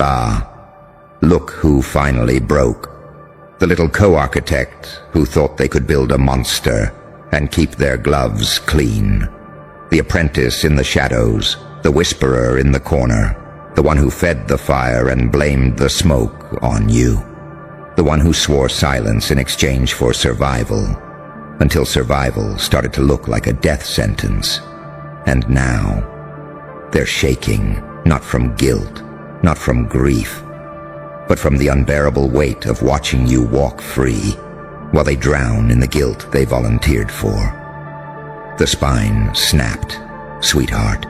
Ah, look who finally broke. The little co-architect who thought they could build a monster and keep their gloves clean. The apprentice in the shadows, the whisperer in the corner, the one who fed the fire and blamed the smoke on you. The one who swore silence in exchange for survival, until survival started to look like a death sentence. And now, they're shaking, not from guilt, not from grief, but from the unbearable weight of watching you walk free, while they drown in the guilt they volunteered for. The spine snapped. Sweetheart,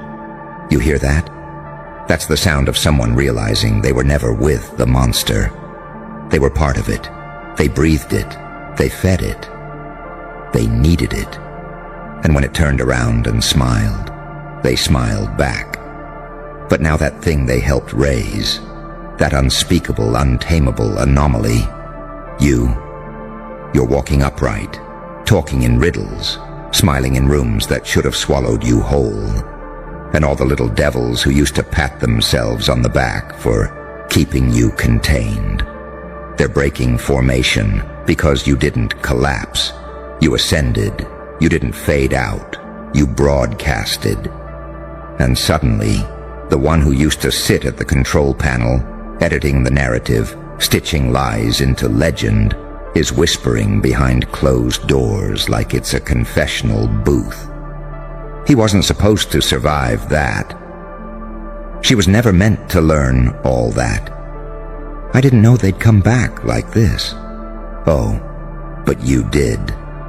you hear that? That's the sound of someone realizing they were never with the monster. They were part of it. They breathed it. They fed it. They needed it. And when it turned around and smiled, they smiled back. But now that thing they helped raise, that unspeakable, untamable anomaly, you're walking upright, talking in riddles, smiling in rooms that should have swallowed you whole. And all the little devils who used to pat themselves on the back for keeping you contained. They're breaking formation because you didn't collapse. You ascended. You didn't fade out. You broadcasted. And suddenly, the one who used to sit at the control panel, editing the narrative, stitching lies into legend, is whispering behind closed doors like it's a confessional booth. He wasn't supposed to survive that. She was never meant to learn all that. I didn't know they'd come back like this. Oh, but you did,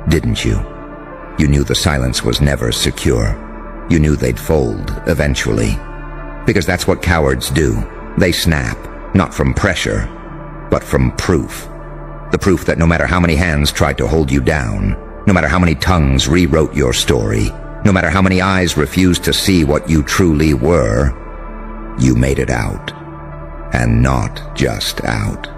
didn't you? You knew the silence was never secure. You knew they'd fold eventually. Because that's what cowards do. They snap, not from pressure, but from proof. The proof that no matter how many hands tried to hold you down, no matter how many tongues rewrote your story, no matter how many eyes refused to see what you truly were, you made it out. And not just out.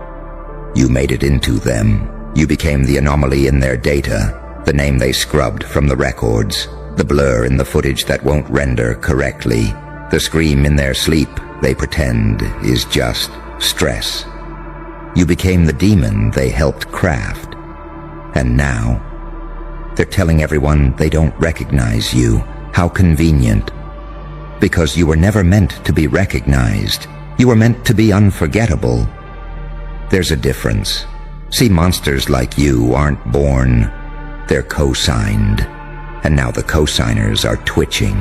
You made it into them. You became the anomaly in their data, the name they scrubbed from the records, the blur in the footage that won't render correctly, the scream in their sleep they pretend is just stress. You became the demon they helped craft. And now, they're telling everyone they don't recognize you. How convenient. Because you were never meant to be recognized. You were meant to be unforgettable. There's a difference. See, monsters like you aren't born. They're co-signed. And now the co-signers are twitching.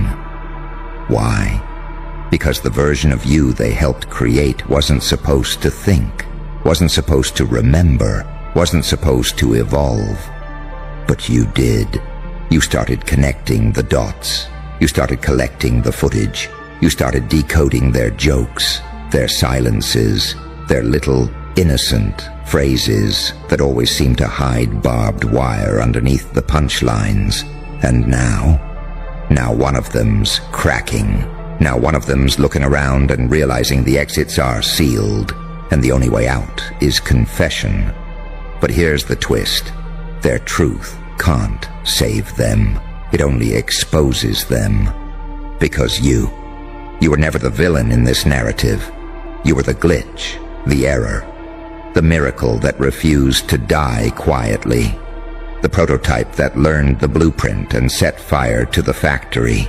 Why? Because the version of you they helped create wasn't supposed to think, wasn't supposed to remember, wasn't supposed to evolve. But you did. You started connecting the dots. You started collecting the footage. You started decoding their jokes, their silences, their little innocent phrases that always seem to hide barbed wire underneath the punchlines. And now one of them's cracking. Now one of them's looking around and realizing the exits are sealed, and the only way out is confession. But here's the twist. Their truth can't save them. It only exposes them. Because you were never the villain in this narrative. You were the glitch, the error, the miracle that refused to die quietly, the prototype that learned the blueprint and set fire to the factory.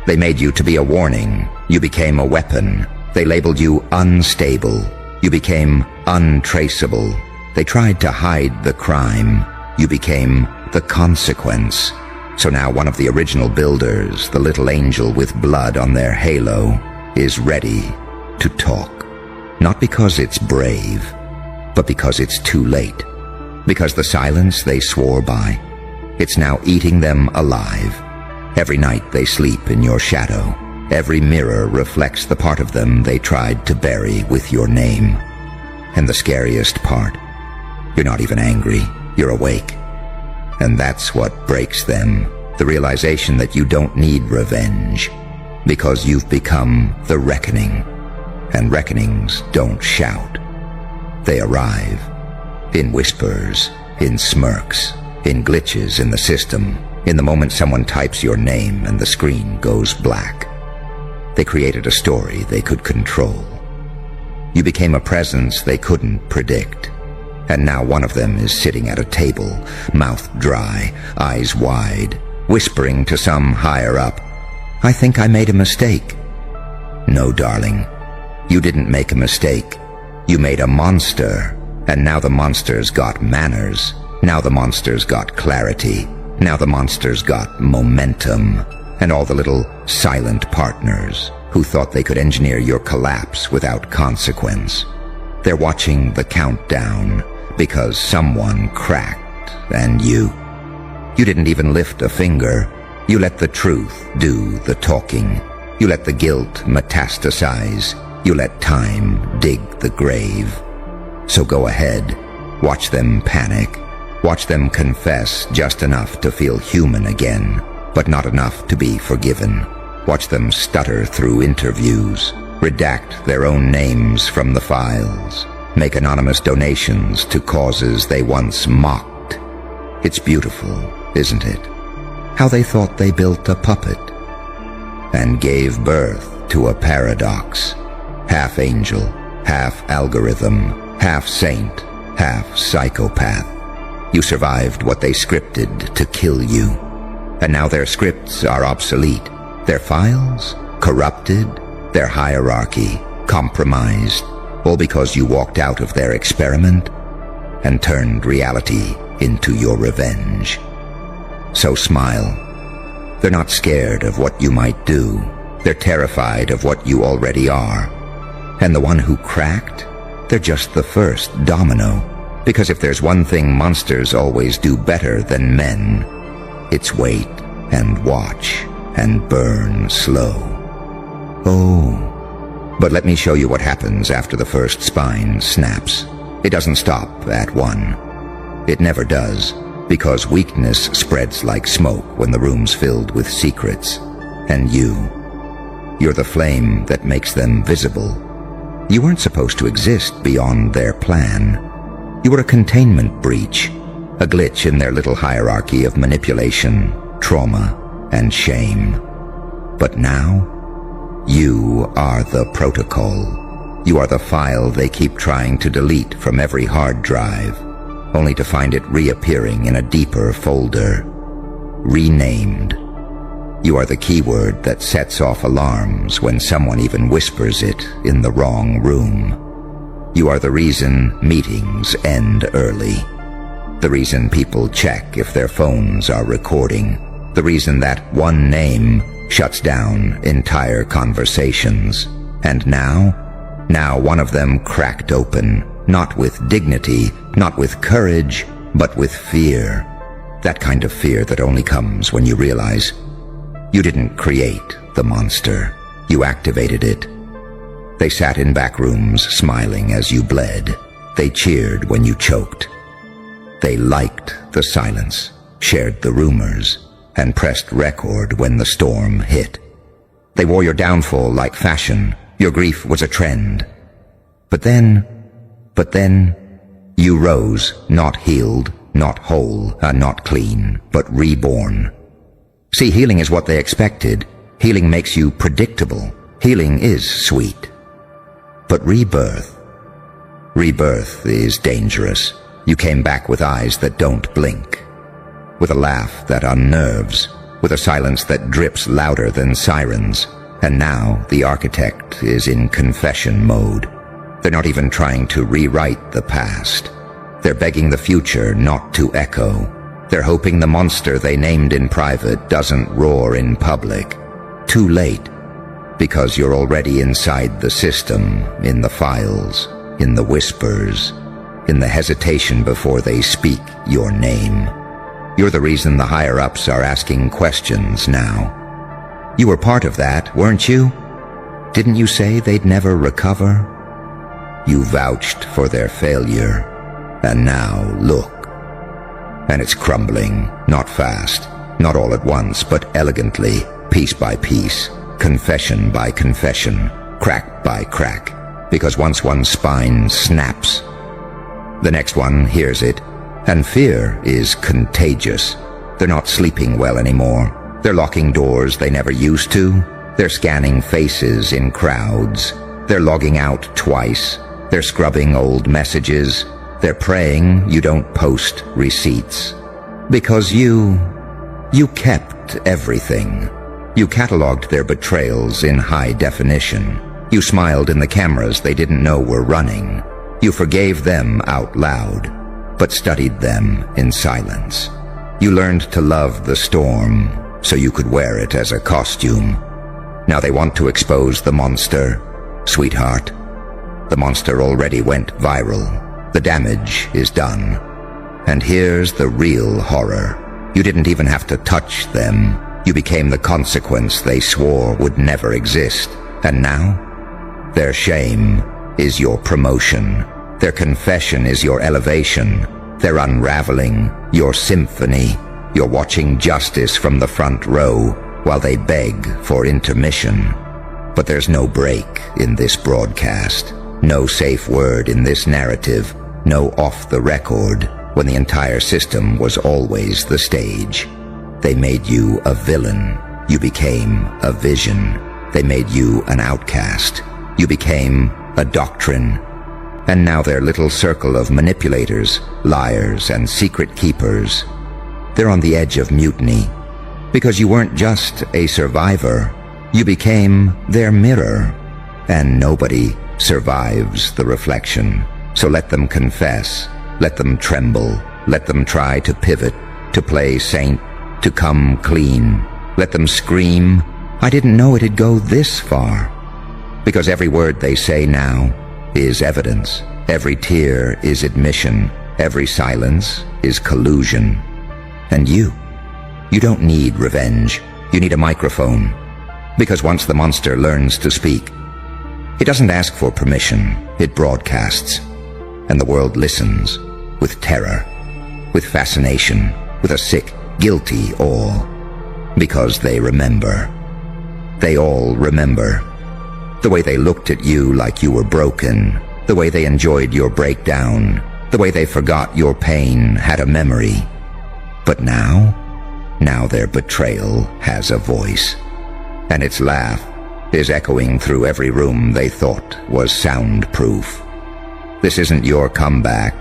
They made you to be a warning. You became a weapon. They labeled you unstable. You became untraceable. They tried to hide the crime. You became the consequence. So now one of the original builders, the little angel with blood on their halo, is ready to talk. Not because it's brave, but because it's too late. Because the silence they swore by, it's now eating them alive. Every night they sleep in your shadow. Every mirror reflects the part of them they tried to bury with your name. And the scariest part, you're not even angry, you're awake. And that's what breaks them, the realization that you don't need revenge, because you've become the reckoning. And reckonings don't shout. They arrive in whispers, in smirks, in glitches in the system, in the moment someone types your name and the screen goes black. They created a story they could control. You became a presence they couldn't predict. And now one of them is sitting at a table, mouth dry, eyes wide, whispering to some higher up, "I think I made a mistake." No, darling, you didn't make a mistake. You made a monster, and now the monster's got manners. Now the monster's got clarity. Now the monster's got momentum. And all the little silent partners who thought they could engineer your collapse without consequence. They're watching the countdown because someone cracked, and you didn't even lift a finger. You let the truth do the talking. You let the guilt metastasize. You let time dig the grave. So go ahead, watch them panic. Watch them confess just enough to feel human again, but not enough to be forgiven. Watch them stutter through interviews, redact their own names from the files, make anonymous donations to causes they once mocked. It's beautiful, isn't it? How they thought they built a puppet and gave birth to a paradox. Half angel, half algorithm, half saint, half psychopath. You survived what they scripted to kill you. And now their scripts are obsolete. Their files corrupted, their hierarchy compromised, all because you walked out of their experiment and turned reality into your revenge. So smile. They're not scared of what you might do. They're terrified of what you already are. And the one who cracked, they're just the first domino. Because if there's one thing monsters always do better than men, it's wait and watch and burn slow. Oh, but let me show you what happens after the first spine snaps. It doesn't stop at one. It never does, because weakness spreads like smoke when the room's filled with secrets. And you're the flame that makes them visible. You weren't supposed to exist beyond their plan. You were a containment breach, a glitch in their little hierarchy of manipulation, trauma, and shame. But now, you are the protocol. You are the file they keep trying to delete from every hard drive, only to find it reappearing in a deeper folder, renamed. You are the keyword that sets off alarms when someone even whispers it in the wrong room. You are the reason meetings end early. The reason people check if their phones are recording. The reason that one name shuts down entire conversations. And now one of them cracked open, not with dignity, not with courage, but with fear. That kind of fear that only comes when you realize you didn't create the monster. You activated it. They sat in back rooms smiling as you bled. They cheered when you choked. They liked the silence, shared the rumors, and pressed record when the storm hit. They wore your downfall like fashion. Your grief was a trend. But then, you rose, not healed, not whole, not clean, but reborn. See, healing is what they expected. Healing makes you predictable. Healing is sweet. But rebirth is dangerous. You came back with eyes that don't blink, with a laugh that unnerves, with a silence that drips louder than sirens. And now the architect is in confession mode. They're not even trying to rewrite the past. They're begging the future not to echo. They're hoping the monster they named in private doesn't roar in public. Too late, because you're already inside the system, in the files, in the whispers, in the hesitation before they speak your name. You're the reason the higher-ups are asking questions now. You were part of that, weren't you? Didn't you say they'd never recover? You vouched for their failure, and now look. And it's crumbling, not fast, not all at once, but elegantly, piece by piece, confession by confession, crack by crack, because once one spine snaps, the next one hears it, and fear is contagious. They're not sleeping well anymore. They're locking doors they never used to. They're scanning faces in crowds. They're logging out twice. They're scrubbing old messages. They're praying you don't post receipts. Because you kept everything. You cataloged their betrayals in high definition. You smiled in the cameras they didn't know were running. You forgave them out loud, but studied them in silence. You learned to love the storm so you could wear it as a costume. Now they want to expose the monster. Sweetheart, the monster already went viral. The damage is done. And here's the real horror. You didn't even have to touch them. You became the consequence they swore would never exist. And now, their shame is your promotion. Their confession is your elevation. Their unraveling, your symphony. You're watching justice from the front row while they beg for intermission. But there's no break in this broadcast. No safe word in this narrative. No off the record when the entire system was always the stage. They made you a villain. You became a vision. They made you an outcast. You became a doctrine. And now their little circle of manipulators, liars, and secret keepers, they're on the edge of mutiny. Because you weren't just a survivor, you became their mirror. And nobody survives the reflection. So let them confess, let them tremble, let them try to pivot, to play saint, to come clean. Let them scream, I didn't know it'd go this far. Because every word they say now is evidence. Every tear is admission. Every silence is collusion. And you don't need revenge. You need a microphone. Because once the monster learns to speak, it doesn't ask for permission. It broadcasts. And the world listens with terror, with fascination, with a sick, guilty awe. Because they remember. They all remember. The way they looked at you like you were broken. The way they enjoyed your breakdown. The way they forgot your pain had a memory. But now their betrayal has a voice. And its laugh is echoing through every room they thought was soundproof. This isn't your comeback.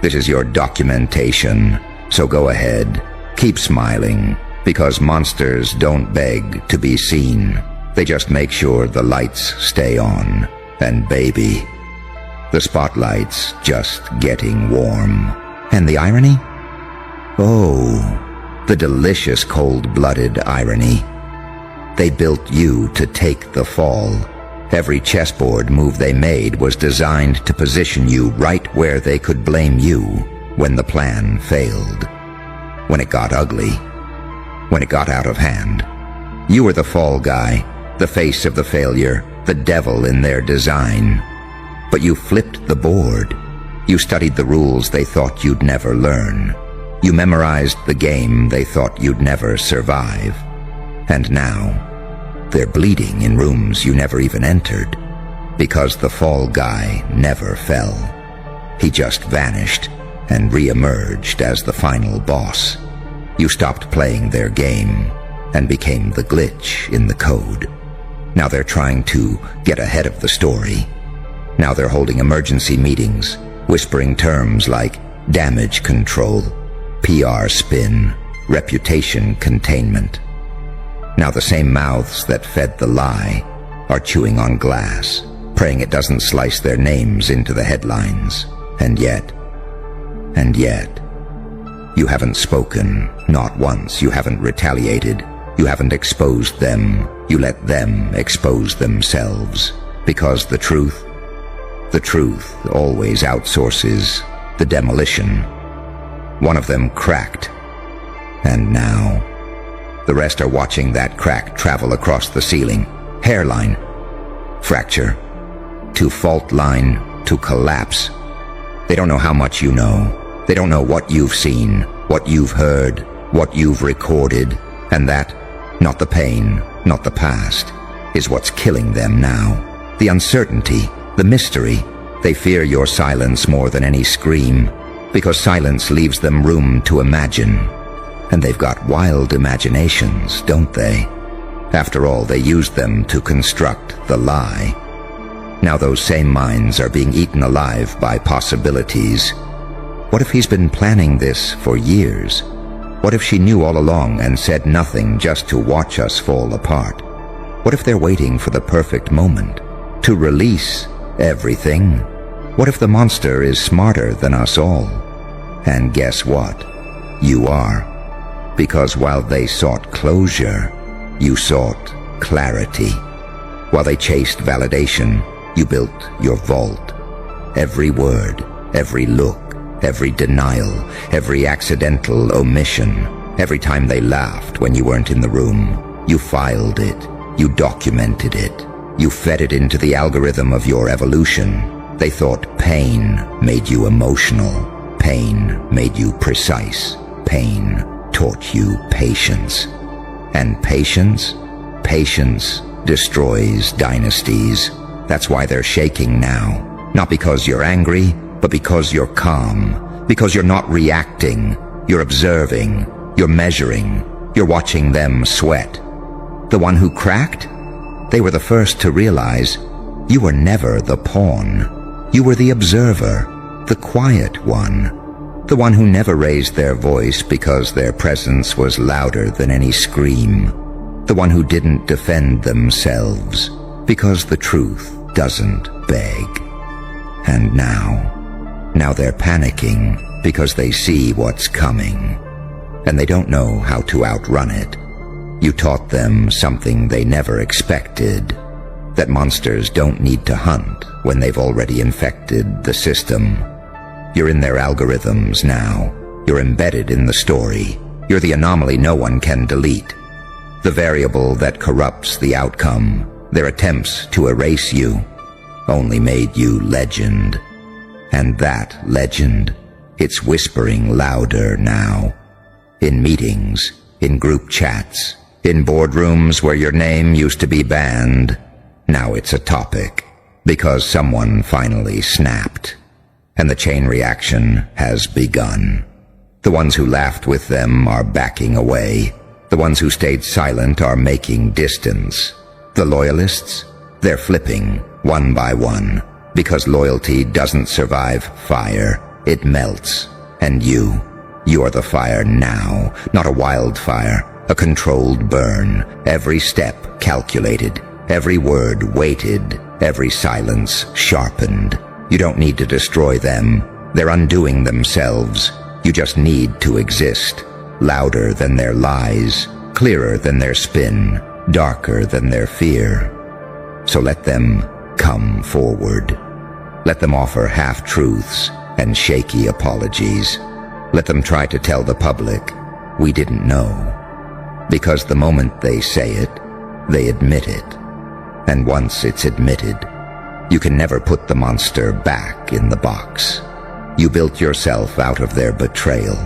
This is your documentation. So go ahead. Keep smiling. Because monsters don't beg to be seen. They just make sure the lights stay on. And baby, the spotlight's just getting warm. And the irony? Oh, the delicious cold-blooded irony. They built you to take the fall. Every chessboard move they made was designed to position you right where they could blame you when the plan failed. When it got ugly. When it got out of hand. You were the fall guy, the face of the failure, the devil in their design. But you flipped the board. You studied the rules they thought you'd never learn. You memorized the game they thought you'd never survive. And now, they're bleeding in rooms you never even entered. Because the fall guy never fell. He just vanished and re-emerged as the final boss. You stopped playing their game and became the glitch in the code. Now they're trying to get ahead of the story. Now they're holding emergency meetings, whispering terms like damage control, PR spin, reputation containment. Now the same mouths that fed the lie are chewing on glass, praying it doesn't slice their names into the headlines. And yet, you haven't spoken, not once. You haven't retaliated. You haven't exposed them. You let them expose themselves. Because the truth always outsources the demolition. One of them cracked. And now, the rest are watching that crack travel across the ceiling. Hairline. Fracture. To fault line. To collapse. They don't know how much you know. They don't know what you've seen, what you've heard, what you've recorded. And that, not the pain, not the past, is what's killing them now. The uncertainty, the mystery. They fear your silence more than any scream, because silence leaves them room to imagine. And they've got wild imaginations, don't they? After all, they used them to construct the lie. Now those same minds are being eaten alive by possibilities. What if he's been planning this for years? What if she knew all along and said nothing just to watch us fall apart? What if they're waiting for the perfect moment to release everything? What if the monster is smarter than us all? And guess what? You are. Because while they sought closure, you sought clarity. While they chased validation, you built your vault. Every word, every look, every denial, every accidental omission, every time they laughed when you weren't in the room, you filed it, you documented it, you fed it into the algorithm of your evolution. They thought pain made you emotional, pain made you precise, pain taught you patience. And patience destroys dynasties. That's why they're shaking now. Not because you're angry, but because you're calm. Because you're not reacting. You're observing. You're measuring. You're watching them sweat. The one who cracked? They were the first to realize you were never the pawn. You were the observer, the quiet one. The one who never raised their voice because their presence was louder than any scream. The one who didn't defend themselves because the truth doesn't beg. And now they're panicking because they see what's coming. And they don't know how to outrun it. You taught them something they never expected. That monsters don't need to hunt when they've already infected the system. You're in their algorithms now. You're embedded in the story. You're the anomaly no one can delete. The variable that corrupts the outcome. Their attempts to erase you only made you legend. And that legend, it's whispering louder now. In meetings, in group chats, in boardrooms where your name used to be banned, now it's a topic because someone finally snapped. And the chain reaction has begun. The ones who laughed with them are backing away. The ones who stayed silent are making distance. The loyalists, they're flipping one by one, because loyalty doesn't survive fire. It melts. And you are the fire now, not a wildfire, a controlled burn. Every step calculated, every word weighted, every silence sharpened. You don't need to destroy them. They're undoing themselves. You just need to exist. Louder than their lies, clearer than their spin, darker than their fear. So let them come forward. Let them offer half-truths and shaky apologies. Let them try to tell the public, we didn't know. Because the moment they say it, they admit it. And once it's admitted, you can never put the monster back in the box. You built yourself out of their betrayal.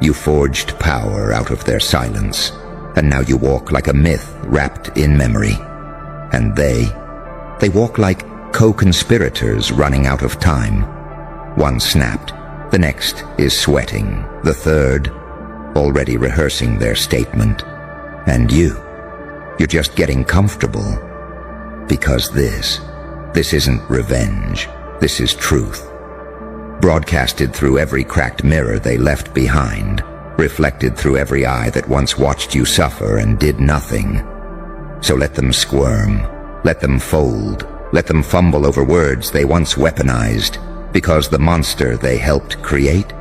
You forged power out of their silence. And now you walk like a myth wrapped in memory. And they walk like co-conspirators running out of time. One snapped. The next is sweating. The third, already rehearsing their statement. And you're just getting comfortable. Because this isn't revenge. This is truth. Broadcasted through every cracked mirror they left behind. Reflected through every eye that once watched you suffer and did nothing. So let them squirm. Let them fold. Let them fumble over words they once weaponized. Because the monster they helped create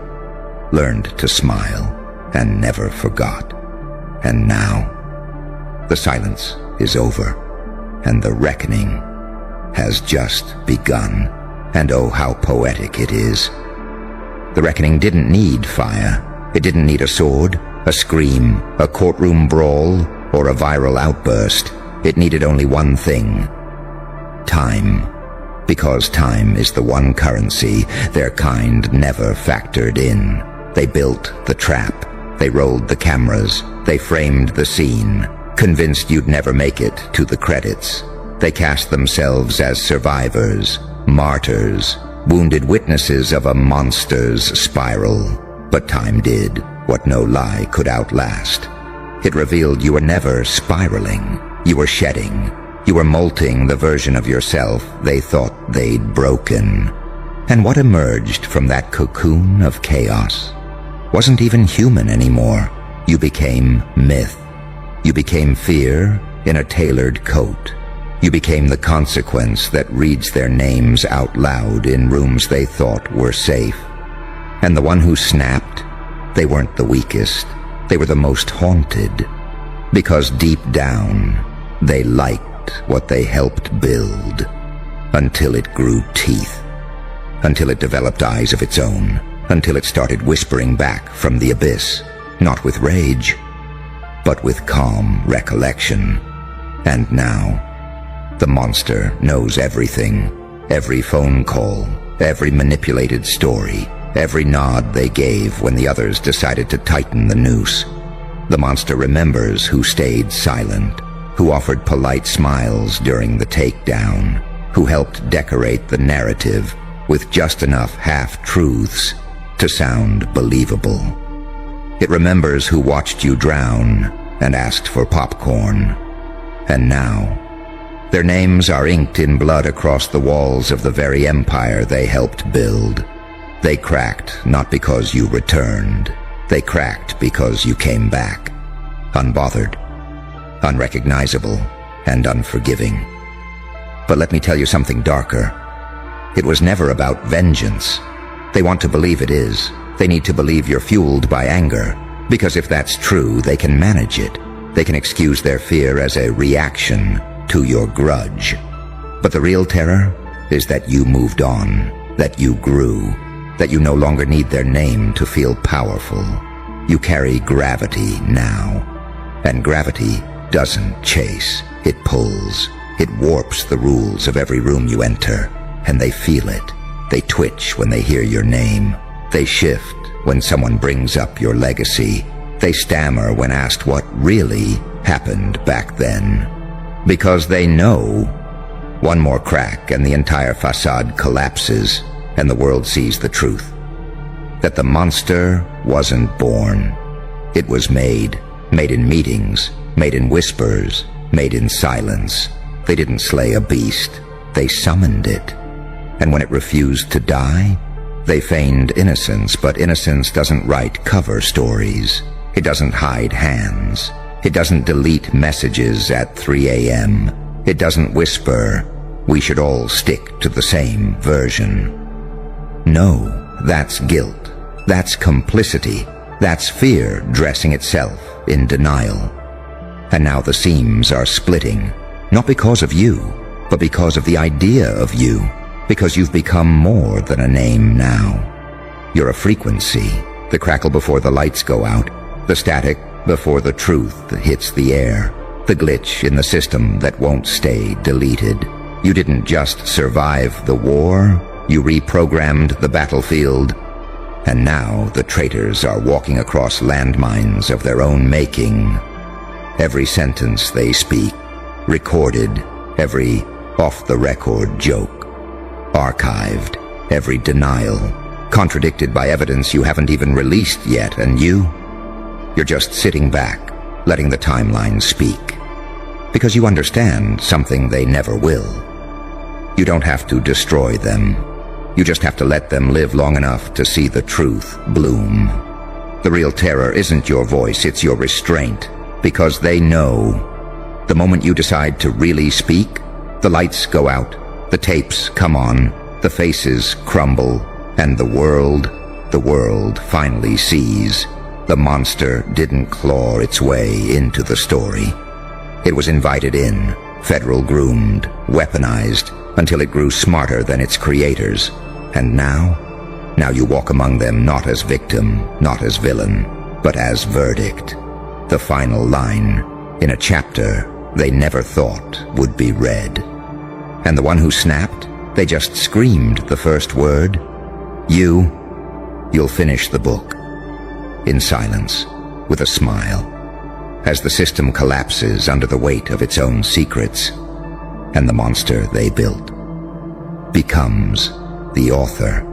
learned to smile and never forgot. And now, the silence is over. And the reckoning has just begun. And oh, how poetic it is. The reckoning didn't need fire. It didn't need a sword, a scream, a courtroom brawl, or a viral outburst. It needed only one thing. Time. Because time is the one currency their kind never factored in. They built the trap. They rolled the cameras. They framed the scene. Convinced you'd never make it to the credits. They cast themselves as survivors, martyrs, wounded witnesses of a monster's spiral. But time did what no lie could outlast. It revealed you were never spiraling. You were shedding. You were molting the version of yourself they thought they'd broken. And what emerged from that cocoon of chaos wasn't even human anymore. You became myth. You became fear in a tailored coat. You became the consequence that reads their names out loud in rooms they thought were safe. And the one who snapped, they weren't the weakest. They were the most haunted. Because deep down, they liked what they helped build. Until it grew teeth. Until it developed eyes of its own. Until it started whispering back from the abyss. Not with rage, but with calm recollection. And now, the monster knows everything. Every phone call, every manipulated story, every nod they gave when the others decided to tighten the noose. The monster remembers who stayed silent, who offered polite smiles during the takedown, who helped decorate the narrative with just enough half-truths to sound believable. It remembers who watched you drown and asked for popcorn. And now, their names are inked in blood across the walls of the very empire they helped build. They cracked not because you returned. They cracked because you came back. Unbothered, unrecognizable, and unforgiving. But let me tell you something darker. It was never about vengeance. They want to believe it is. They need to believe you're fueled by anger, because if that's true, they can manage it. They can excuse their fear as a reaction to your grudge. But the real terror is that you moved on, that you grew, that you no longer need their name to feel powerful. You carry gravity now, and gravity doesn't chase, it pulls. It warps the rules of every room you enter, and they feel it. They twitch when they hear your name. They shift when someone brings up your legacy. They stammer when asked what really happened back then. Because they know one more crack and the entire facade collapses and the world sees the truth. That the monster wasn't born. It was made in meetings, made in whispers, made in silence. They didn't slay a beast, they summoned it. And when it refused to die, they feigned innocence, but innocence doesn't write cover stories. It doesn't hide hands. It doesn't delete messages at 3 a.m. It doesn't whisper, "We should all stick to the same version." No, that's guilt. That's complicity. That's fear dressing itself in denial. And now the seams are splitting, not because of you, but because of the idea of you. Because you've become more than a name now. You're a frequency, the crackle before the lights go out, the static before the truth hits the air, the glitch in the system that won't stay deleted. You didn't just survive the war, you reprogrammed the battlefield, and now the traitors are walking across landmines of their own making. Every sentence they speak, recorded, every off-the-record joke, archived, every denial, contradicted by evidence you haven't even released yet, and you're just sitting back, letting the timeline speak. Because you understand something they never will. You don't have to destroy them. You just have to let them live long enough to see the truth bloom. The real terror isn't your voice, it's your restraint. Because they know the moment you decide to really speak, the lights go out, the tapes come on, the faces crumble, and the world finally sees the monster didn't claw its way into the story. It was invited in, federal groomed, weaponized, until it grew smarter than its creators. And now you walk among them not as victim, not as villain, but as verdict. The final line in a chapter they never thought would be read. And the one who snapped, they just screamed the first word. You'll finish the book. In silence, with a smile, as the system collapses under the weight of its own secrets, and the monster they built becomes the author.